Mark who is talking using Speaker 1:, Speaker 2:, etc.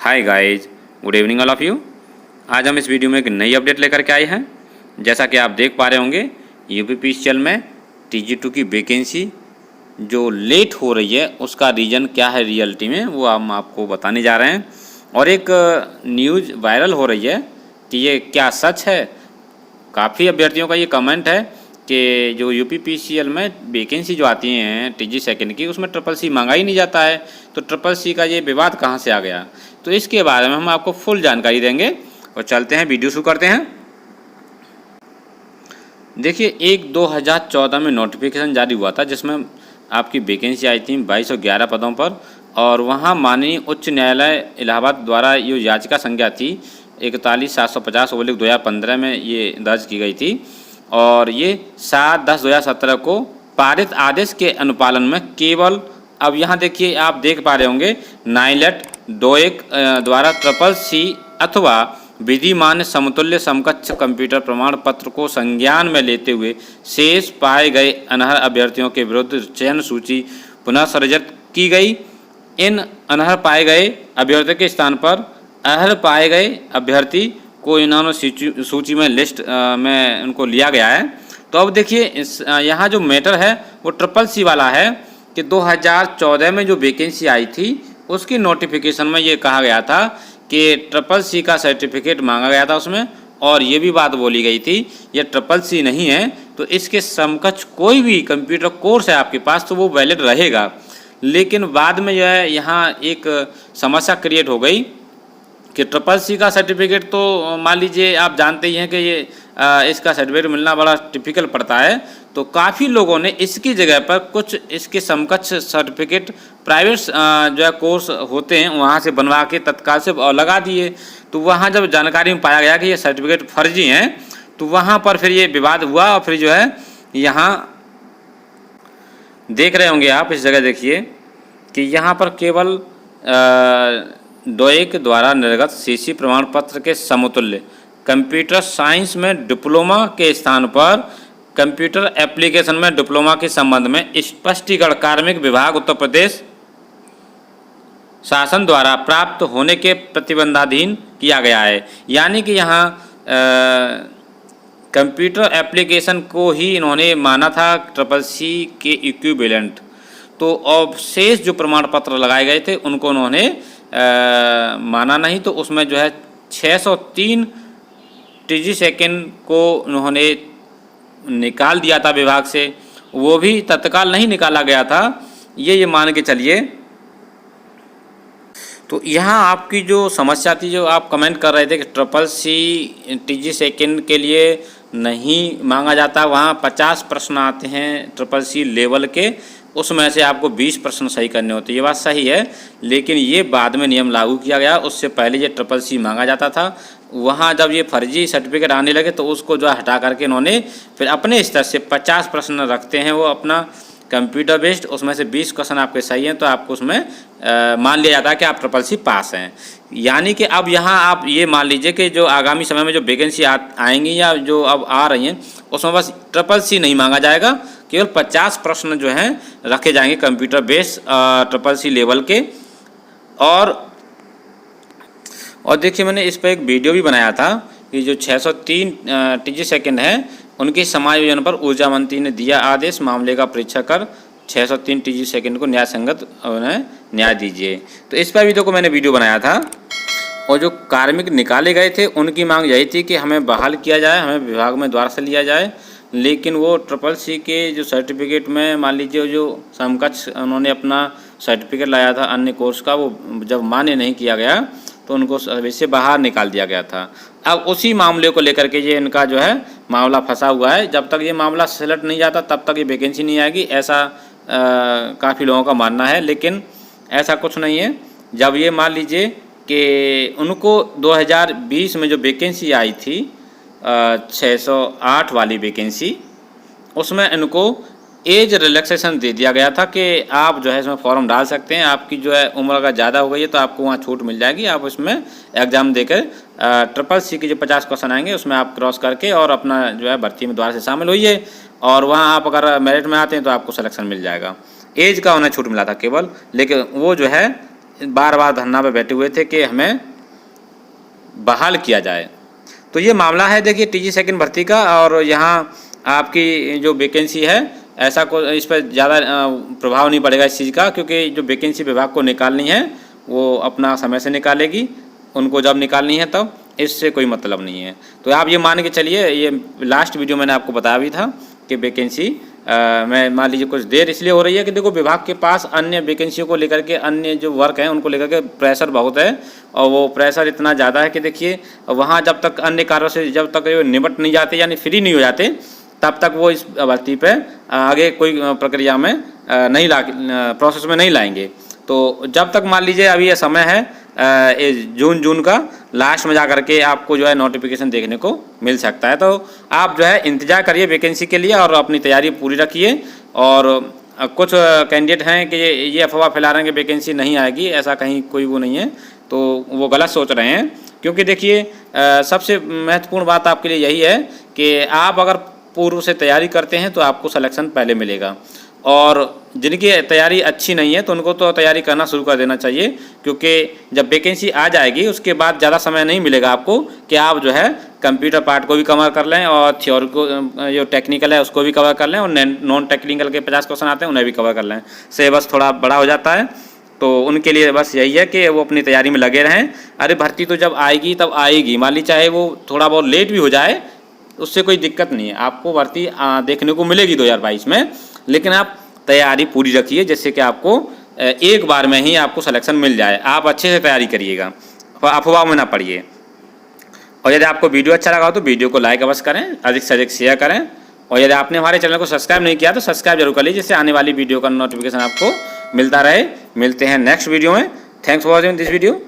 Speaker 1: Hi guys, good evening all of you. आज हम इस वीडियो में एक नई अपडेट लेकर के आए हैं। जैसा कि आप देख पा रहे होंगे, यूपीपीसीएल में TG2 की वैकेंसी जो लेट हो रही है उसका रीज़न क्या है रियलिटी में, वो हम आपको बताने जा रहे हैं। और एक न्यूज़ वायरल हो रही है कि ये क्या सच है। काफ़ी अभ्यर्थियों का ये कमेंट है कि जो यूपीपीसीएल में वैकेंसी जो आती हैं TG सेकंड की, उसमें CCC मांगा ही नहीं जाता है। तो CCC का ये विवाद कहाँ से आ गया, तो इसके बारे में हम आपको फुल जानकारी देंगे। और चलते हैं, वीडियो शुरू करते हैं। देखिए, 2014 में नोटिफिकेशन जारी हुआ था जिसमें आपकी वैकेंसी आई थी 2211 पदों पर। और वहाँ माननीय उच्च न्यायालय इलाहाबाद द्वारा ये याचिका संख्या थी 41,750/2015 में ये दर्ज की गई थी। और ये 7/10/2017 को पारित आदेश के अनुपालन में केवल, अब यहाँ देखिए, आप देख पा रहे होंगे, नाइलेट 21 द्वारा CCC अथवा विधिमान्य समतुल्य समकक्ष कंप्यूटर प्रमाण पत्र को संज्ञान में लेते हुए शेष पाए गए अनर्ह अभ्यर्थियों के विरुद्ध चयन सूची पुनः सृजित की गई। इन अनर्ह पाए गए अभ्यर्थियों के स्थान पर अरहर पाए गए अभ्यर्थी को इन्होंने सूची में लिस्ट में उनको लिया गया है। तो अब देखिए, यहाँ जो मैटर है वो CCC वाला है कि 2014 में जो वैकेंसी आई थी उसकी नोटिफिकेशन में ये कहा गया था कि CCC का सर्टिफिकेट मांगा गया था उसमें। और ये भी बात बोली गई थी ये CCC नहीं है तो इसके समकक्ष कोई भी कंप्यूटर कोर्स है आपके पास तो वो वैलिड रहेगा। लेकिन बाद में जो है यहाँ एक समस्या क्रिएट हो गई कि CCC का सर्टिफिकेट तो मान लीजिए, आप जानते ही हैं कि ये इसका सर्टिफिकेट मिलना बड़ा टिपिकल पड़ता है। तो काफ़ी लोगों ने इसकी जगह पर कुछ इसके समकक्ष सर्टिफिकेट प्राइवेट जो है कोर्स होते हैं वहाँ से बनवा के तत्काल से लगा दिए। तो वहाँ जब जानकारी में पाया गया कि ये सर्टिफिकेट फर्जी हैं तो वहाँ पर फिर ये विवाद हुआ। और फिर जो है यहाँ देख रहे होंगे आप, इस जगह देखिए कि यहाँ पर केवल DOEC द्वारा निर्गत CC प्रमाण पत्र के समतुल्य कंप्यूटर साइंस में डिप्लोमा के स्थान पर कंप्यूटर एप्लीकेशन में डिप्लोमा के संबंध में स्पष्टीकरण कार्मिक विभाग उत्तर प्रदेश शासन द्वारा प्राप्त होने के प्रतिबंधाधीन किया गया है। यानी कि यहाँ कंप्यूटर एप्लीकेशन को ही इन्होंने माना था CCC के इक्विवेलेंट। तो अब शेष जो प्रमाण पत्र लगाए गए थे उनको उन्होंने माना नहीं। तो उसमें जो है 603 TG सेकंड को उन्होंने निकाल दिया था विभाग से, वो भी तत्काल नहीं निकाला गया था, ये मान के चलिए। तो यहाँ आपकी जो समस्या थी, जो आप कमेंट कर रहे थे कि CCC TG सेकंड के लिए नहीं मांगा जाता, वहाँ 50 प्रश्न आते हैं CCC लेवल के, उसमें से आपको 20 प्रश्न सही करने होते हैं। ये बात सही है, लेकिन ये बाद में नियम लागू किया गया। उससे पहले ये CCC मांगा जाता था। वहाँ जब ये फर्जी सर्टिफिकेट आने लगे तो उसको जो हटा करके इन्होंने फिर अपने स्तर से 50 प्रश्न रखते हैं वो अपना कंप्यूटर बेस्ड, उसमें से 20 क्वेश्चन आपके सही हैं तो आपको उसमें मान लिया जाता है कि आप CCC पास हैं। यानी कि अब यहाँ आप ये मान लीजिए कि जो आगामी समय में जो वैकेंसी आएंगी या जो अब आ रही हैं उसमें बस CCC नहीं मांगा जाएगा, केवल 50 प्रश्न जो हैं रखे जाएंगे कंप्यूटर बेस्ड CCC लेवल के। और देखिए, मैंने इस पर एक वीडियो भी बनाया था कि जो 603 TG सेकंड है उनके समायोजन पर ऊर्जा मंत्री ने दिया आदेश, मामले का परीक्षा कर 603 TG सेकंड को न्याय संगत उन्हें न्याय दीजिए। तो इस पर भी को मैंने वीडियो बनाया था। और जो कार्मिक निकाले गए थे उनकी मांग यही थी कि हमें बहाल किया जाए, हमें विभाग में द्वारा से लिया जाए। लेकिन वो CCC के जो सर्टिफिकेट में मान लीजिए जो समकक्ष उन्होंने अपना सर्टिफिकेट लाया था अन्य कोर्स का, वो जब मान्य नहीं किया गया तो उनको सर्विस से बाहर निकाल दिया गया था। अब उसी मामले को लेकर के ये इनका जो है मामला फंसा हुआ है। जब तक ये मामला सेलेक्ट नहीं जाता तब तक ये वैकेंसी नहीं आएगी, ऐसा काफ़ी लोगों का मानना है। लेकिन ऐसा कुछ नहीं है। जब ये मान लीजिए कि उनको 2020 में जो वैकेंसी आई थी 608 वाली वैकेंसी, उसमें इनको एज रिलैक्सेशन दे दिया गया था कि आप जो है इसमें फॉर्म डाल सकते हैं, आपकी जो है उम्र अगर ज़्यादा हो गई है तो आपको वहाँ छूट मिल जाएगी, आप उसमें एग्ज़ाम देकर CCC के जो 50 क्वेश्चन आएंगे उसमें आप क्रॉस करके और अपना जो है भर्ती में दोबारा से शामिल होइए। और वहाँ आप अगर मेरिट में आते हैं तो आपको सिलेक्शन मिल जाएगा। एज का उन्हें छूट मिला था केवल, लेकिन वो जो है बार बार धरना पे बैठे हुए थे कि हमें बहाल किया जाए। तो ये मामला है देखिए टीजी सेकंड भर्ती का, और यहाँ आपकी जो वैकेंसी है ऐसा को इस पर ज़्यादा प्रभाव नहीं पड़ेगा इस चीज़ का, क्योंकि जो वैकेंसी विभाग को निकालनी है वो अपना समय से निकालेगी, उनको जब निकालनी है तब, इससे कोई मतलब नहीं है। तो आप ये मान के चलिए, ये लास्ट वीडियो मैंने आपको बताया भी था कि वैकेंसी मैं मान लीजिए कुछ देर इसलिए हो रही है कि देखो विभाग के पास अन्य वैकेंसियों को लेकर के, अन्य जो वर्क हैं उनको लेकर के प्रेशर बहुत है, और वो प्रेशर इतना ज़्यादा है कि देखिए वहाँ जब तक अन्य कार्यों से जब तक निपट नहीं जाते यानी फ्री नहीं हो जाते तब तक वो इस भर्ती पे आगे कोई प्रक्रिया में नहीं प्रोसेस में नहीं लाएंगे। तो जब तक मान लीजिए अभी ये समय है जून का लास्ट में जा करके आपको जो है नोटिफिकेशन देखने को मिल सकता है। तो आप जो है इंतज़ार करिए वैकेंसी के लिए और अपनी तैयारी पूरी रखिए। और कुछ कैंडिडेट हैं कि ये अफवाह फैला रहे हैं कि वैकेंसी नहीं आएगी, ऐसा कहीं कोई वो नहीं है, तो वो गलत सोच रहे हैं। क्योंकि देखिए सबसे महत्वपूर्ण बात आपके लिए यही है कि आप अगर पूर्व से तैयारी करते हैं तो आपको सिलेक्शन पहले मिलेगा, और जिनकी तैयारी अच्छी नहीं है तो उनको तो तैयारी करना शुरू कर देना चाहिए, क्योंकि जब वैकेंसी आ जाएगी उसके बाद ज़्यादा समय नहीं मिलेगा आपको कि आप जो है कंप्यूटर पार्ट को भी कवर कर लें और थ्योरी को जो टेक्निकल है उसको भी कवर कर लें, और नॉन टेक्निकल के 50 क्वेश्चन आते हैं उन्हें भी कवर कर लें। सिलेबस थोड़ा बड़ा हो जाता है, तो उनके लिए बस यही है कि वो अपनी तैयारी में लगे रहें। अरे भर्ती तो जब आएगी तब आएगी, मान ली चाहे वो थोड़ा बहुत लेट भी हो जाए उससे कोई दिक्कत नहीं है, आपको भर्ती देखने को मिलेगी 2022 में, लेकिन आप तैयारी पूरी रखिए जिससे कि आपको एक बार में ही आपको सिलेक्शन मिल जाए। आप अच्छे से तैयारी करिएगा, अफवाह में ना पड़िए। और यदि आपको वीडियो अच्छा लगा हो तो वीडियो को लाइक अवश्य करें, अधिक से अधिक शेयर करें, और यदि आपने हमारे चैनल को सब्सक्राइब नहीं किया तो सब्सक्राइब जरूर कर लीजिए, जिससे आने वाली वीडियो का नोटिफिकेशन आपको मिलता रहे। मिलते हैं नेक्स्ट वीडियो में। Thanks for watching this video.